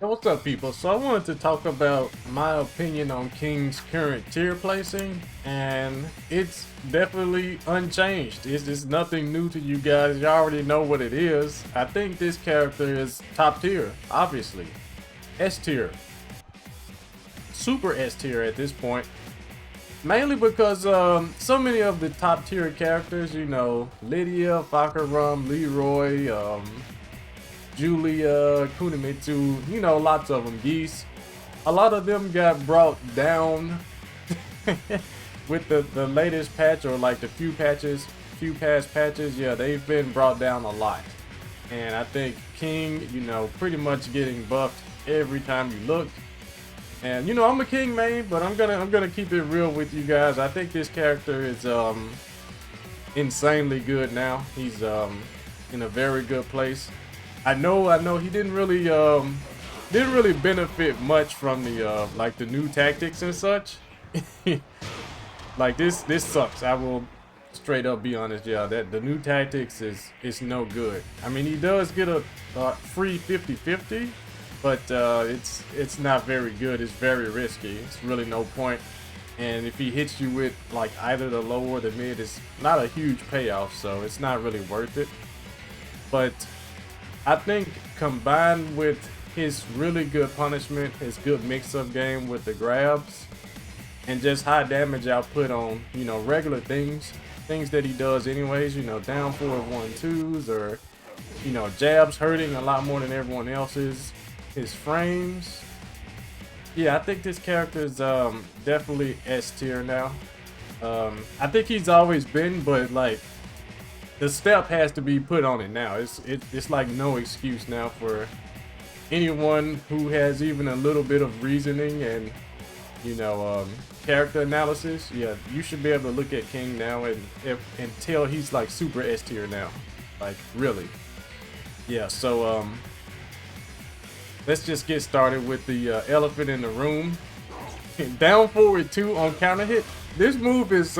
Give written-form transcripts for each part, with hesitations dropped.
Hey, what's up, people? So I wanted to talk about my opinion on King's current tier placing, and it's definitely unchanged. It's nothing new to you guys. You already know what it is. I think this character is top tier, obviously. S tier. Super S tier at this point. Mainly because so many of the top tier characters, you know, Lydia, Fakarum, Leroy, Julia, Kunimitsu, you know, lots of them, Geese. A lot of them got brought down with the latest patch, or like the few past patches. Yeah, they've been brought down a lot. And I think King, you know, pretty much getting buffed every time you look. And you know, I'm a King main, but I'm gonna keep it real with you guys. I think this character is insanely good now. He's in a very good place. I know he didn't really benefit much from the like the new tactics and such. Like this sucks. I will straight up be honest, yeah. That the new tactics is no good. I mean, he does get a free 50-50, but it's not very good. It's very risky. It's really no point. And if he hits you with like either the low or the mid, it's not a huge payoff, so it's not really worth it. But I think combined with his really good punishment, his good mix-up game with the grabs, and just high damage output on, you know, regular things that he does anyways, you know, down forward 1-2s, or, you know, jabs hurting a lot more than everyone else's, his frames. Yeah, I think this character is definitely S tier now. I think he's always been, but like, the step has to be put on it now. It's like no excuse now for anyone who has even a little bit of reasoning and, you know, character analysis. Yeah, you should be able to look at King now and tell he's like super S tier now, like really. Yeah, so let's just get started with the elephant in the room. Down forward 2 on counter hit. This move is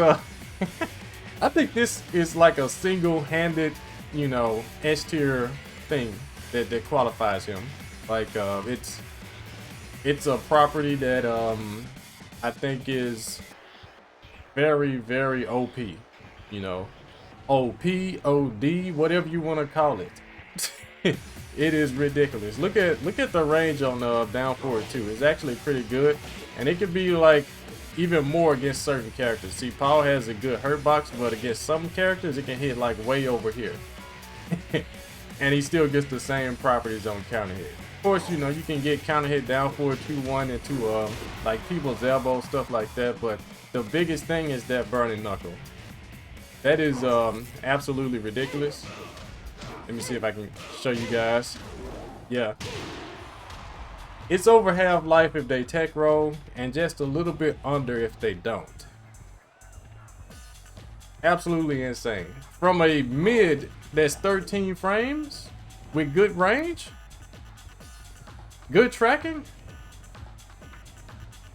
I think this is like a single-handed, you know, S tier thing that qualifies him. Like it's a property that I think is very, very OP. You know, OP, OD, whatever you want to call it. It is ridiculous. Look at the range on down forward 2. It's actually pretty good, and it could be like even more against certain characters. See, Paul has a good hurt box, but against some characters it can hit like way over here. And he still gets the same properties on counter hit. Of course, you know, you can get counter hit down forward 2-1 into like people's elbow, stuff like that, but the biggest thing is that burning knuckle. That is absolutely ridiculous. Let me see if I can show you guys. Yeah. It's over half life if they tech roll, and just a little bit under if they don't. Absolutely insane. From a mid that's 13 frames with good range, good tracking.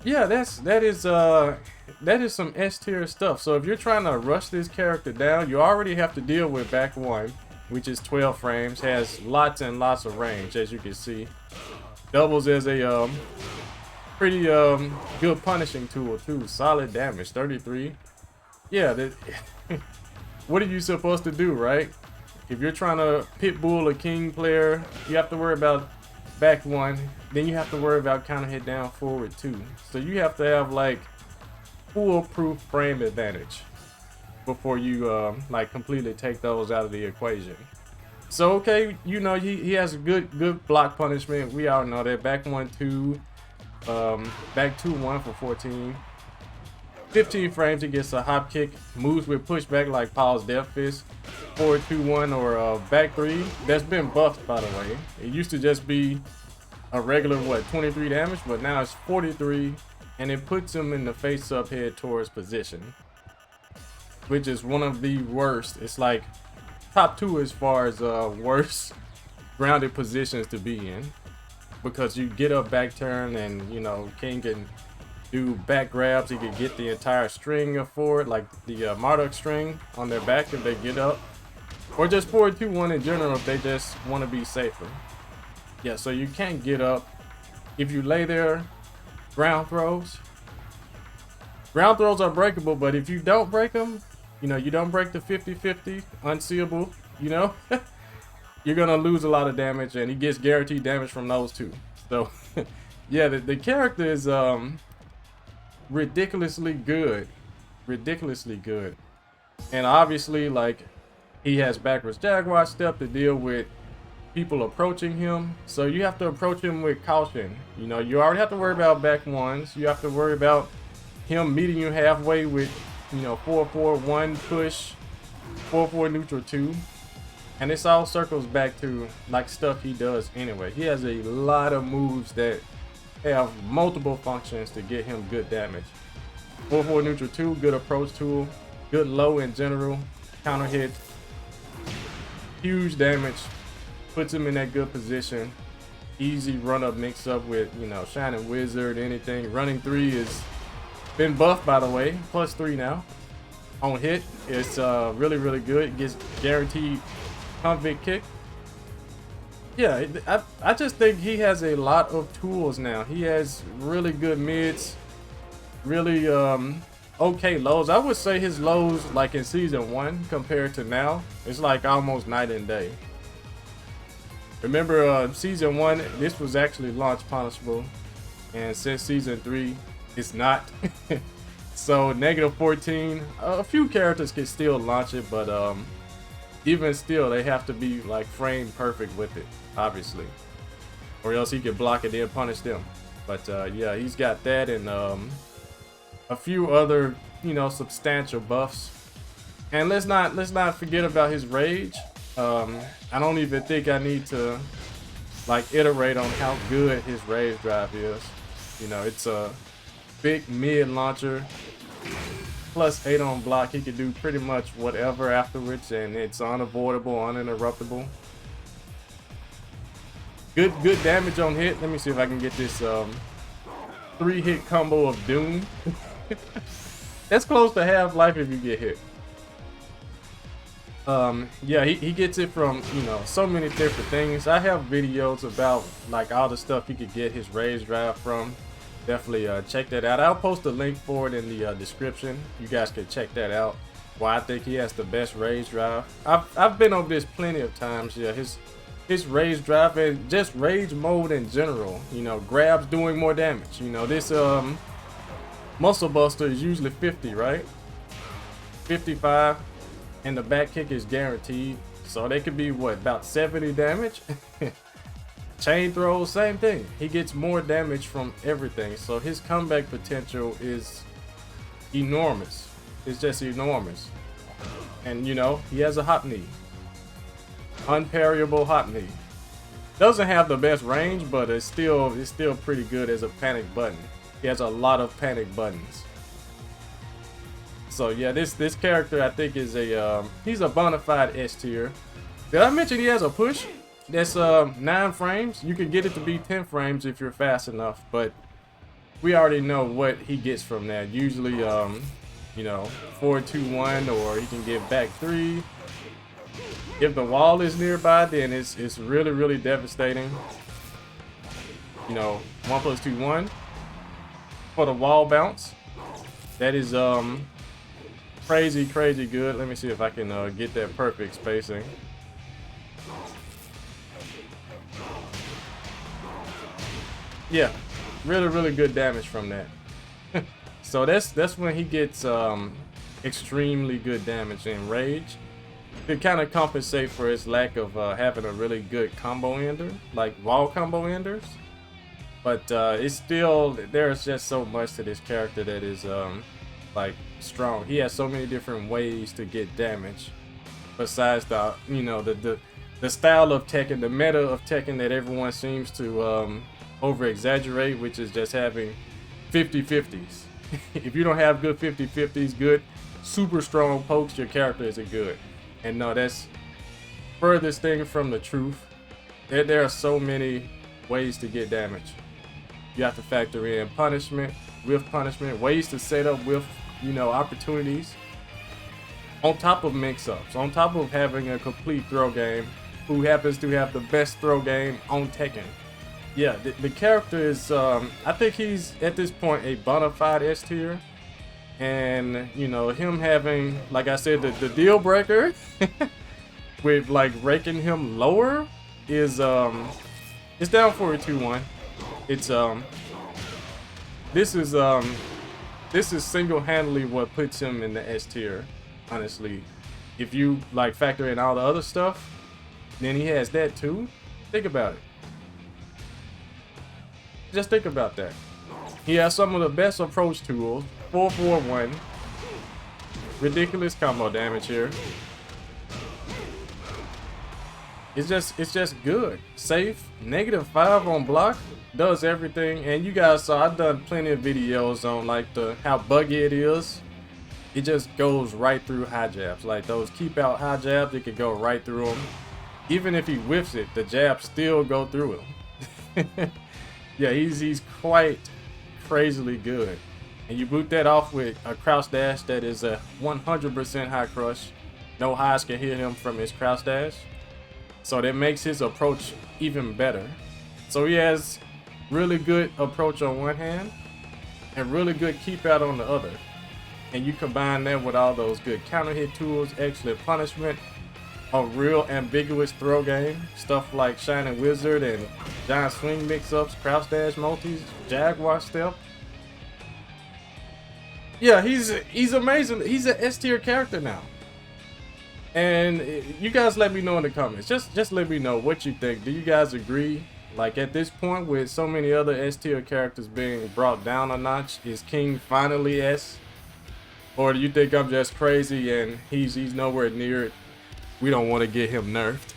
Yeah, that is some S tier stuff. So if you're trying to rush this character down, you already have to deal with back 1, which is 12 frames, has lots and lots of range, as you can see. Doubles as a pretty good punishing tool too. Solid damage, 33. Yeah, what are you supposed to do, right? If you're trying to pitbull a King player, you have to worry about back 1. Then you have to worry about counter hit down forward 2. So you have to have like foolproof frame advantage before you like completely take those out of the equation. So okay, you know, he has a good block punishment. We all know that. Back 1-2, back 2-1 for 14. 15 frames, he gets a hop kick, moves with pushback like Paul's Death Fist. Forward 2-1 or back 3. That's been buffed, by the way. It used to just be a regular 23 damage, but now it's 43, and it puts him in the face-up head towards position, which is one of the worst. It's like top 2 as far as worst grounded positions to be in, because you get up back turn, and you know, King can do back grabs. He can get the entire string forward, like the Marduk string on their back if they get up, or just forward 2-1 in general if they just want to be safer. Yeah, so you can't get up if you lay there, ground throws are breakable, but if you don't break them, you know, you don't break the 50-50 unseeable, you know, you're gonna lose a lot of damage, and he gets guaranteed damage from those too. So yeah, the character is ridiculously good, and obviously, like, he has backwards jaguar step to deal with people approaching him, so you have to approach him with caution. You know, you already have to worry about back ones, you have to worry about him meeting you halfway with, you know, 4-4-1 push, 4-4 neutral 2, and this all circles back to like stuff he does anyway. He has a lot of moves that have multiple functions to get him good damage. 4-4 neutral 2, good approach tool, good low in general, counter hit, huge damage, puts him in that good position, easy run up mix up with, you know, Shining Wizard, anything. Running 3 is been buffed, by the way, +3 now on hit. It's really good. It gets guaranteed convict kick. Yeah, I just think he has a lot of tools now. He has really good mids, really okay lows. I would say his lows, like in season 1 compared to now, it's like almost night and day. Remember season 1, this was actually launch punishable, and since season 3 it's not. So -14, a few characters can still launch it, but even still they have to be like frame perfect with it, obviously, or else he could block it and punish them. But yeah, he's got that, and a few other, you know, substantial buffs. And let's not forget about his rage. I don't even think I need to like iterate on how good his rage drive is. You know, it's a big mid launcher, +8 on block. He can do pretty much whatever afterwards, and it's unavoidable, uninterruptible. Good damage on hit. Let me see if I can get this 3-hit combo of doom. That's close to half-life if you get hit. Yeah, he gets it from, you know, so many different things. I have videos about like all the stuff he could get his rage drive from. Definitely check that out. I'll post a link for it in the description. You guys can check that out. Why I think he has the best rage drive. I've been over this plenty of times. Yeah, his rage drive and just rage mode in general. You know, grabs doing more damage. You know, this muscle buster is usually 50, right? 55, and the back kick is guaranteed. So they could be what, about 70 damage. Chain throws, same thing. He gets more damage from everything. So his comeback potential is enormous. It's just enormous. And you know, he has a hot knee. Unparryable hot knee. Doesn't have the best range, but it's still pretty good as a panic button. He has a lot of panic buttons. So yeah, this character I think is a he's a bona fide S tier. Did I mention he has a push? That's 9 frames. You can get it to be 10 frames if you're fast enough, but we already know what he gets from that. Usually you know, 4-2-1, or he can get back 3. If the wall is nearby, then it's really devastating. You know, 1+2-1 for the wall bounce. That is crazy good. Let me see if I can get that perfect spacing. Yeah, really good damage from that. So that's when he gets extremely good damage in rage, to kind of compensate for his lack of having a really good combo ender, like wall combo enders. But it's still, there's just so much to this character that is like strong. He has so many different ways to get damage, besides the, you know, the style of Tekken, the meta of Tekken that everyone seems to over exaggerate, which is just having 50-50s. If you don't have good 50-50s, good super strong pokes, your character isn't good. And no, that's furthest thing from the truth. There are so many ways to get damage. You have to factor in punishment, with punishment, ways to set up with, you know, opportunities, on top of mix-ups, on top of having a complete throw game, who happens to have the best throw game on Tekken. Yeah, the character is, I think he's at this point a bona fide S tier. And, you know, him having, like I said, the deal breaker with like raking him lower is, it's down 42-1. It's, this is single-handedly what puts him in the S tier, honestly. If you like factor in all the other stuff, then he has that too. Think about it. Just think about that. He has some of the best approach tools. 4-4-1. Ridiculous combo damage here. It's just good. Safe. -5 on block. Does everything. And you guys saw I've done plenty of videos on like how buggy it is. It just goes right through high jabs. Like those keep out high jabs, it could go right through them. Even if he whiffs it, the jabs still go through him. Yeah, he's quite crazily good. And you boot that off with a crouch dash that is a 100% high crush. No highs can hit him from his crouch dash. So that makes his approach even better. So he has really good approach on one hand and really good keep out on the other. And you combine that with all those good counter hit tools, excellent punishment, a real ambiguous throw game, stuff like Shining Wizard and giant swing mix-ups, crouch dash multis, Jaguar step. Yeah, he's amazing. He's an S tier character now. And you guys let me know in the comments. Just let me know what you think. Do you guys agree? Like at this point with so many other S tier characters being brought down a notch, is King finally S? Or do you think I'm just crazy and he's nowhere near it? We don't want to get him nerfed.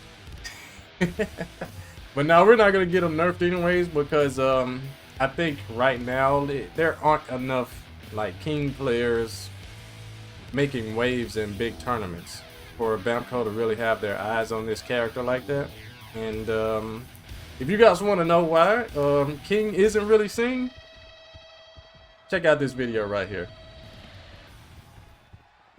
But now we're not going to get him nerfed anyways because I think right now there aren't enough like King players making waves in big tournaments for Bamco to really have their eyes on this character like that. And if you guys want to know why King isn't really seen, check out this video right here.